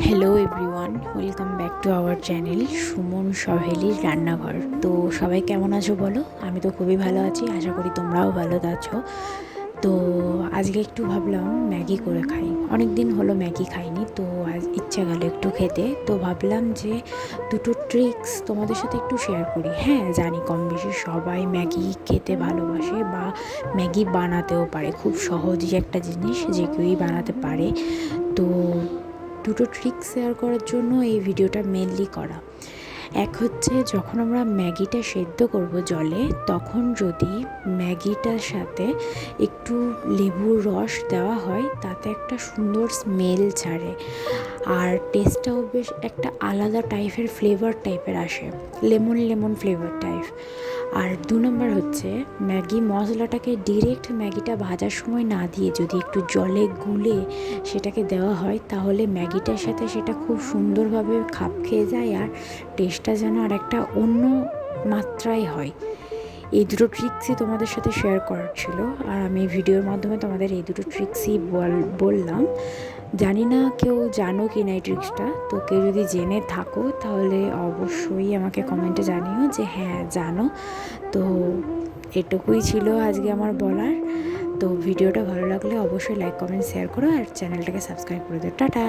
Hello everyone, welcome back to our channel Suman সহেলির রান্নাঘর। তো সবাই কেমন আছো বলো? আমি তো খুবই ভালো আছি, আশা করি তোমরাও ভালো আছো। তো আজকে একটু ভাবলাম ম্যাগি করে খাই, অনেক দিন হলো ম্যাগি খাইনি, তো আজ ইচ্ছা গেল একটু খেতে। তো ভাবলাম যে দুটো ট্রিক্স তোমাদের সাথে একটু শেয়ার করি। হ্যাঁ, জানি কম বেশি সবাই ম্যাগি খেতে ভালোবাসে বা ম্যাগি বানাতেও পারে, খুব সহজই একটা জিনিস, যে কেউই বানাতে পারে। তো দুটো ট্রিক শেয়ার করার জন্য এই ভিডিওটা মেনলি করা। এক হচ্ছে, যখন আমরা ম্যাগিটা সেদ্ধ করব জলে, তখন যদি ম্যাগিটার সাথে একটু লেবুর রস দেওয়া হয়, তাতে একটা সুন্দর স্মেল ছাড়ে আর টেস্টটাও বেশ একটা আলাদা টাইপের ফ্লেভার টাইপের আসে, লেমন লেমন ফ্লেভার টাইপ। আর 2 নম্বর হচ্ছে, ম্যাগি মশলাটাকে ডিরেক্ট ম্যাগিটা ভাজার সময় না দিয়ে যদি একটু জলে গুলে সেটাকে দেওয়া হয়, তাহলে ম্যাগিটার সাথে সেটা খুব সুন্দরভাবে খাপ খেয়ে যায় আর টেস্টটা যেন আর একটা অন্য মাত্রায় হয়। এই দুটো ট্রিক্সই তোমাদের সাথে শেয়ার করার ছিল, আর আমি ভিডিওর মাধ্যমে তোমাদের এই দুটো ট্রিক্সই বললাম। জানি না কেউ জানো কি না এই ট্রিক্সটা, তো কেউ যদি জেনে থাকো তাহলে অবশ্যই আমাকে কমেন্টে জানিও যে হ্যাঁ জানো। তো এটুকুই ছিল আজকে আমার বলার। তো ভিডিওটা ভালো লাগলে অবশ্যই লাইক কমেন্ট শেয়ার করো আর চ্যানেলটাকে সাবস্ক্রাইব করে দিও। টাটা।